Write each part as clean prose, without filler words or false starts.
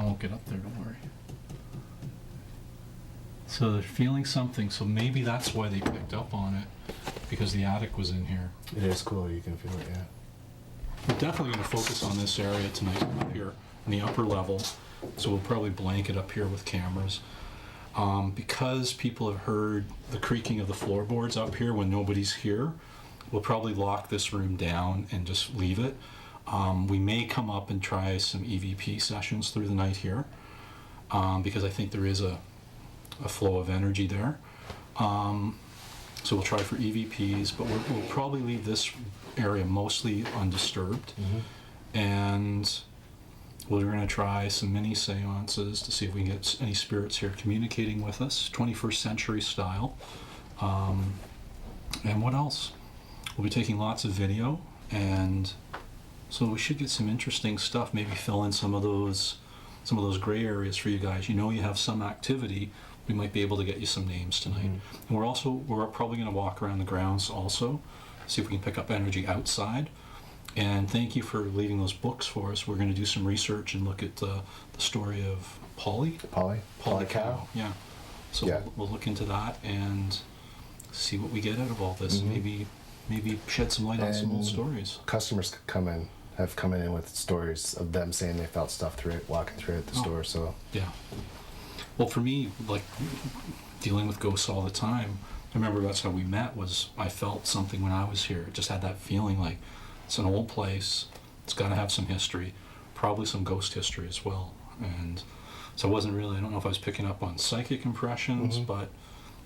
I won't get up there, don't worry. So they're feeling something, so maybe that's why they picked up on it, because the attic was in here. It is cool, you can feel it, yeah. We're definitely going to focus on this area tonight up here in the upper level, so we'll probably blanket up here with cameras. Because people have heard the creaking of the floorboards up here when nobody's here, we'll probably lock this room down and just leave it. We may come up and try some EVP sessions through the night here, because I think there is a flow of energy there. So we'll try for EVPs, but we'll probably leave this area mostly undisturbed. And we're going to try some mini seances to see if we can get any spirits here communicating with us, 21st century style. And what else? We'll be taking lots of video, and so we should get some interesting stuff, maybe fill in some of those gray areas for you guys. You know, you have some activity, we might be able to get you some names tonight. And we're probably going to walk around the grounds also, see if we can pick up energy outside. And thank you for leaving those books for us. We're going to do some research and look at the story of Polly Cow. Yeah. So Yeah. We'll look into that and see what we get out of all this. Maybe shed some light on some old stories. Customers have come in with stories of them saying they felt stuff walking through at the store. So yeah. Well, for me, like dealing with ghosts all the time, I remember that's how we met. Was I felt something when I was here. It just had that feeling like it's an old place. It's got to have some history, probably some ghost history as well. And so I wasn't really. I don't know if I was picking up on psychic impressions, but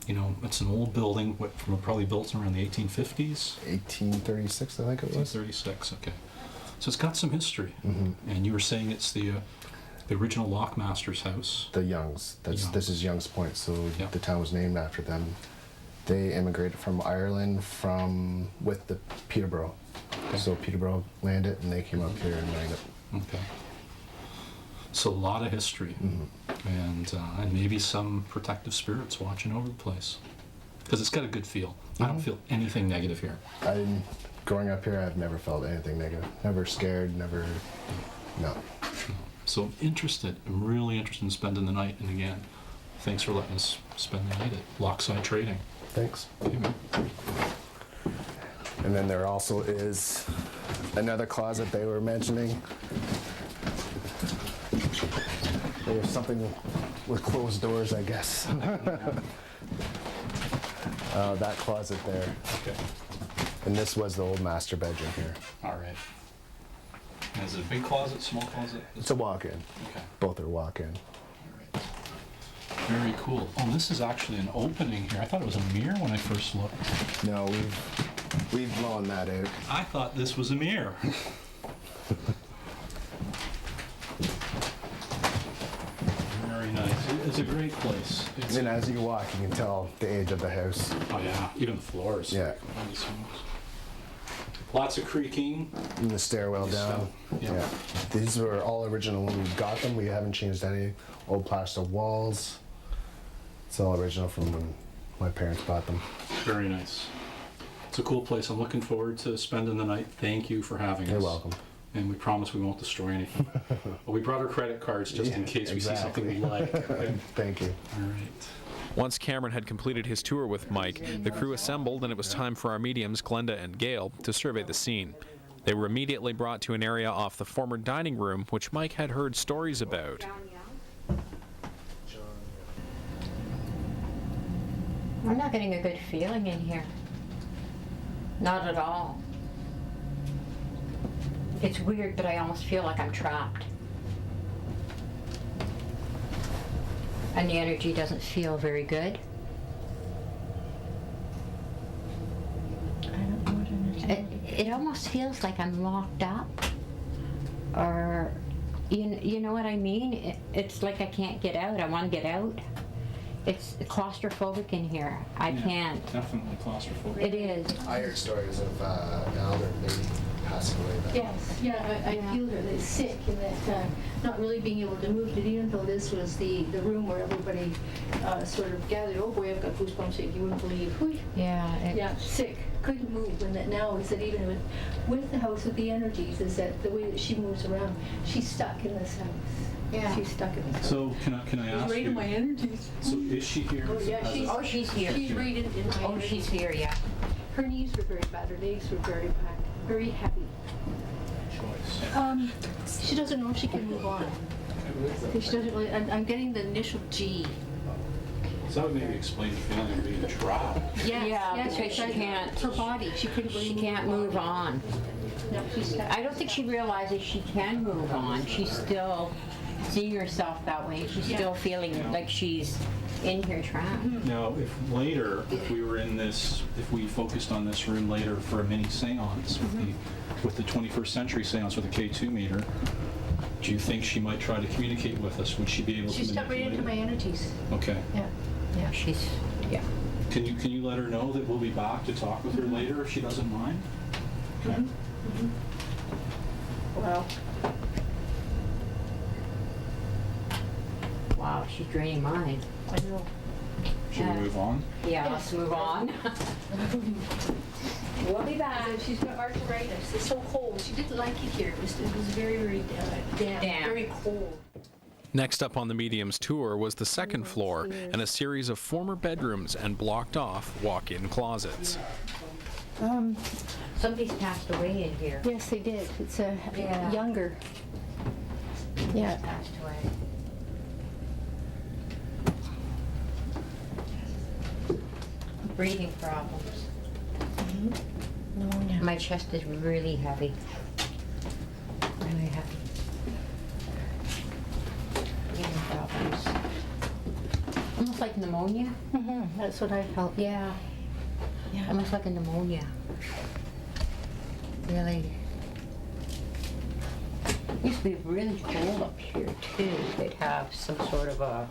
you know, it's an old building, probably built around the 1850s? 1836, I think it was. 1836, okay. So it's got some history. And you were saying it's the original Lockmaster's house. The Youngs. This is Youngs Point, so the town was named after them. They immigrated from Ireland with the Peterborough. Okay. So Peterborough landed, and they came up here and landed. Okay. So a lot of history, and maybe some protective spirits watching over the place, because it's got a good feel. I don't feel anything negative here. Growing up here, I've never felt anything negative. Never scared. Never. No. So I'm really interested in spending the night. And again, thanks for letting us spend the night at Lockside Trading. Thanks. Okay, man. And then there also is another closet they were mentioning. There's something with closed doors, I guess. That closet there. Okay. And this was the old master bedroom here. All right. And is it a big closet, small closet? It's a walk-in. Okay. Both are walk-in. All right. Very cool. Oh, this is actually an opening here. I thought it was a mirror when I first looked. No, we've blown that out. I thought this was a mirror. Very nice. It's a great place. And as you walk, you can tell the age of the house. Oh yeah, even the floors. Yeah. Holy smokes. Lots of creaking. And the stairwell down. Yeah. These were all original when we got them. We haven't changed any. Old plaster walls. It's all original from when my parents bought them. Very nice. It's a cool place. I'm looking forward to spending the night. Thank you for having us. You're welcome. And we promise we won't destroy anything. Well, we brought our credit cards just in case we see something we like. Okay? Thank you. All right. Once Cameron had completed his tour with Mike, the crew assembled and it was time for our mediums, Glenda and Gail, to survey the scene. They were immediately brought to an area off the former dining room, which Mike had heard stories about. I'm not getting a good feeling in here. Not at all. It's weird, but I almost feel like I'm trapped. And the energy doesn't feel very good. I don't know what energy. It almost feels like I'm locked up. Or, you know what I mean? It's like I can't get out. I want to get out. It's claustrophobic in here. I can't. Definitely claustrophobic. It is. I heard stories of an elder lady passing away. Yes, yeah, I feel her that's sick and that not really being able to move. Did even though this was the room where everybody sort of gathered. Oh boy, I've got goosebumps. You wouldn't believe. Yeah. Sick, couldn't move. And that now is that even with the house with the energies is that the way that she moves around, she's stuck in this house. Yeah. She's stuck in there. So can I ask Reading you? my energies. So is she here? Oh, yeah, she's here. She's reading in my Oh, energies. she's here, yeah. Her knees were very bad, her legs were very bad, very heavy. Choice. She doesn't know if she can move on. She doesn't really, I'm getting the initial G. So that would maybe explain the feeling of being trapped. Yes, Yeah, yes, because she tried- can't- Her body, she couldn't really She can't her move body. on. No, she's stuck. I don't think she realizes she can move on. She's still seeing herself that way. She's still feeling like she's in here trapped. Now, if later, if we were in this, if we focused on this room later for a mini seance with the 21st century seance with a K2 meter, do you think she might try to communicate with us? Would she be able to She stepped right into my manipulate? energies. Okay. Yeah, yeah. She's, yeah. Can you let her know that we'll be back to talk with her later if she doesn't mind? Okay. Wow. Wow, she's draining mine. I know. Should we move on? Yeah, let's move on. We'll be back. And she's got arthritis. It's so cold. She didn't like it here. It was very, very damp, Damp. very cold. Next up on the medium's tour was the second floor and a series of former bedrooms and blocked off walk-in closets. Somebody's passed away in here. Yes, they did. It's a Yeah. younger. Yeah. Passed away. Breathing problems. Pneumonia. My chest is really heavy. Really heavy. Breathing problems. Almost like pneumonia. That's what I felt. Yeah. Yeah. Almost like a pneumonia. Really. It used to be really cold up here too. They'd have some sort of a,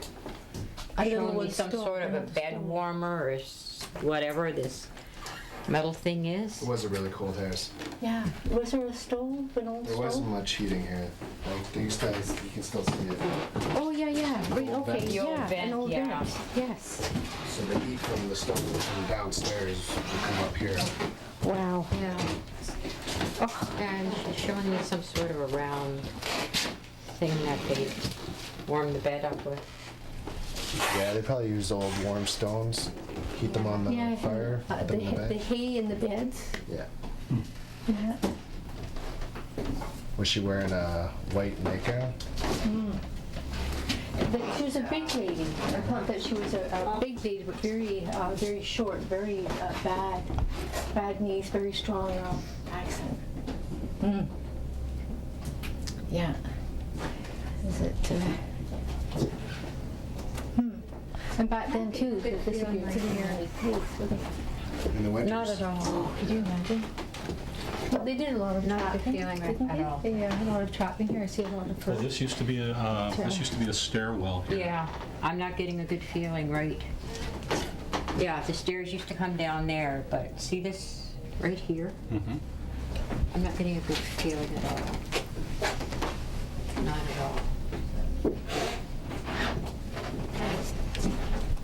I don't know showing me what some stove, sort of I a know bed stove. warmer or whatever this metal thing is. It was a really cold house. Yeah. Was there a stove, an old There stove? wasn't much heating here. Like they used to, you can still see it. Oh, yeah, yeah. Right, old okay, vent. The old yeah. vent, An old yeah. vent. Yes. So the heat from the stove from downstairs would come up here. Wow. Yeah. Oh, and she's showing me some sort of a round thing that they warm the bed up with. Yeah, they probably use old warm stones, heat them on the Yeah. fire, put them in the The bed. hay in the beds. Yeah. Yeah. Was she wearing a white nightgown? She was a big lady. I thought that she was a big lady, but very, very short, very bad knees, very strong accent. Yeah. Is it? And back then too, this would be a pretty early place, wouldn't it? In the winters? Not at all. Could you imagine? Well, they did a lot of Not a good trapping, feeling didn't at they? all. They a lot of trapping here. I see a lot of Well, fur. this used to be a stairwell here. Yeah, I'm not getting a good feeling, right? Yeah, the stairs used to come down there, but see this right here? Mhm. I'm not getting a good feeling at all. Not at all.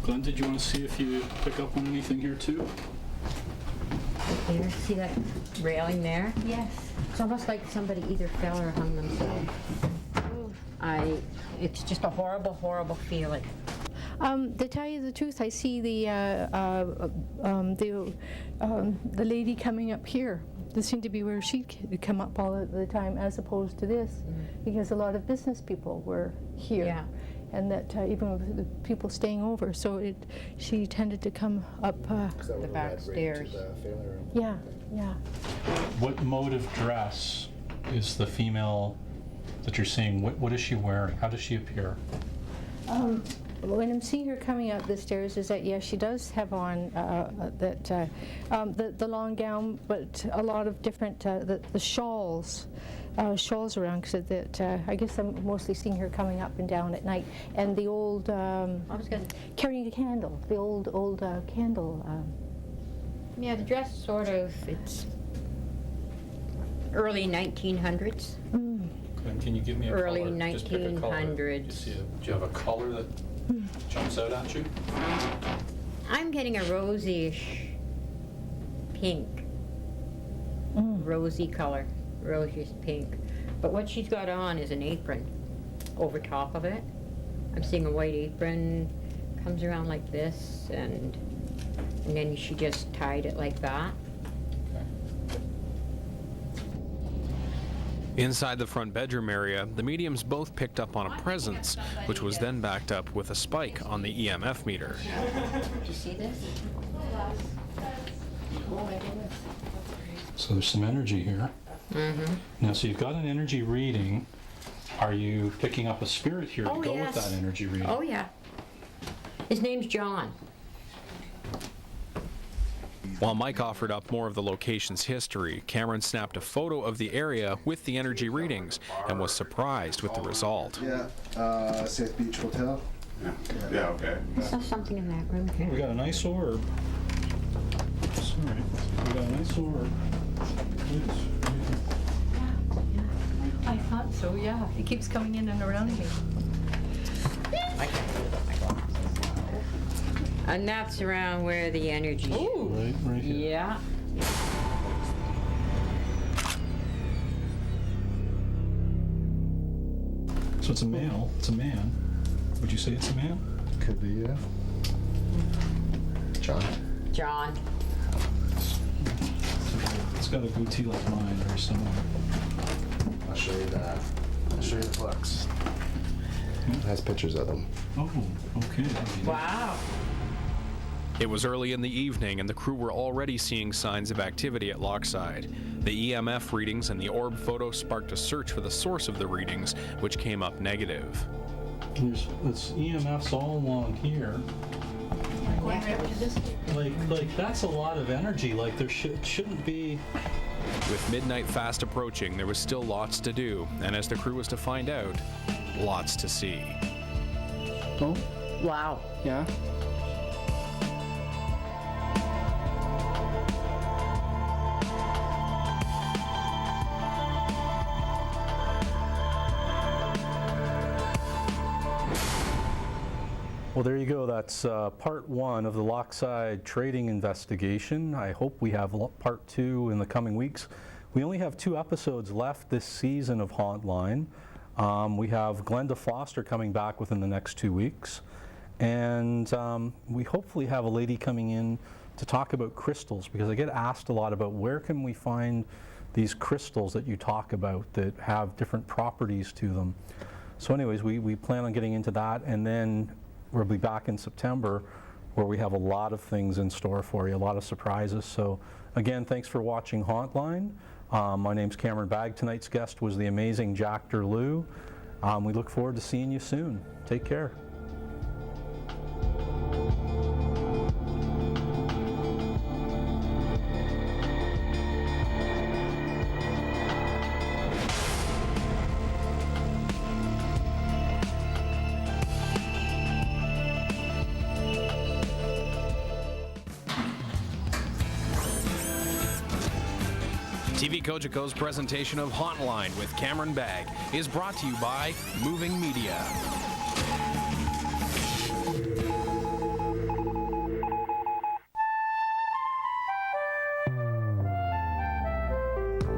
Glenn, did you want to see if you pick up on anything here too? There, see that railing there? Yes. It's almost like somebody either fell or hung themselves. It's just a horrible, horrible feeling. To tell you the truth, I see the lady coming up here. This seemed to be where she'd come up all the time, as opposed to this, because a lot of business people were here, Yeah. and that even with the people staying over, so she tended to come up. The back stairs. Yeah, yeah. What mode of dress is the female that you're seeing? What is she wearing? How does she appear? When I'm seeing her coming up the stairs, is that yes, she does have on the long gown, but a lot of different the shawls around. Because that I guess I'm mostly seeing her coming up and down at night, and the old carrying a candle, the old candle. Yeah, the dress sort of, it's early 1900s. And can you give me a Early color? Just pick a color. 1900s. Do you have a color that jumps out at you? I'm getting a rosy-ish pink. Rosy color, rosy pink. But what she's got on is an apron. over top of it. I'm seeing a white apron, comes around like this, and then she just tied it like that. Inside the front bedroom area, the mediums both picked up on a presence, which was then backed up with a spike on the EMF meter. Did you see this? So there's some energy here. Mm-hmm. Now, so you've got an energy reading. Are you picking up a spirit here to Oh, go yes. with that energy reading? Oh, yeah. His name's John. While Mike offered up more of the location's history, Cameron snapped a photo of the area with the energy readings and was surprised with the result. Yeah, Safe Beach Hotel. Yeah, okay. I saw something in that room We here. got a nice orb. Sorry. We got a nice orb. I thought so, yeah. It keeps coming in and around me. And that's around where the energy. Right here. Yeah. So it's a male. It's a man. Would you say it's a man? Could be, yeah. John. John. It's got a goatee like mine, very similar. I'll show you that. I'll show you the flex. It has pictures of them. Oh, okay. Wow. It was early in the evening and the crew were already seeing signs of activity at Lochside. The EMF readings and the orb photo sparked a search for the source of the readings, which came up negative. There's EMFs all along here. Like that's a lot of energy. Like there shouldn't be. With midnight fast approaching, there was still lots to do, and as the crew was to find out, lots to see. Oh, Wow. yeah. Well, there you go. That's part one of the Lochside trading investigation. I hope we have part two in the coming weeks. We only have 2 episodes left this season of Hauntline. We have Glenda Foster coming back within the next 2 weeks. And we hopefully have a lady coming in to talk about crystals, because I get asked a lot about where can we find these crystals that you talk about that have different properties to them. So anyways, we plan on getting into that, and then we'll be back in September where we have a lot of things in store for you, a lot of surprises. So again, thanks for watching Hauntline. My name's Cameron Bagg. Tonight's guest was the amazing Jack Derlew. We look forward to seeing you soon. Take care. TV Kojiko's presentation of Hauntline with Cameron Bagg is brought to you by Moving Media.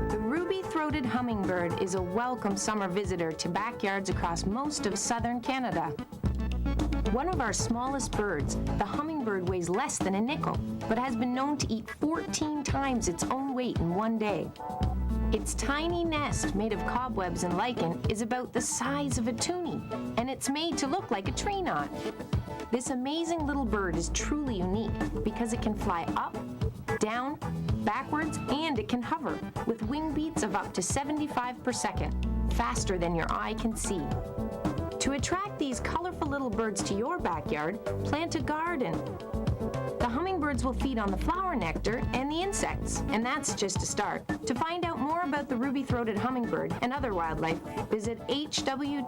The ruby-throated hummingbird is a welcome summer visitor to backyards across most of southern Canada. One of our smallest birds, the hummingbird weighs less than a nickel, but has been known to eat 14 times its own weight in one day. Its tiny nest, made of cobwebs and lichen, is about the size of a toonie, and it's made to look like a tree knot. This amazing little bird is truly unique because it can fly up, down, backwards, and it can hover with wing beats of up to 75 per second, faster than your eye can see. To attract these colorful little birds to your backyard, plant a garden. The hummingbirds will feed on the flower nectar and the insects, and that's just a start. To find out more about the ruby-throated hummingbird and other wildlife, visit hww.ca.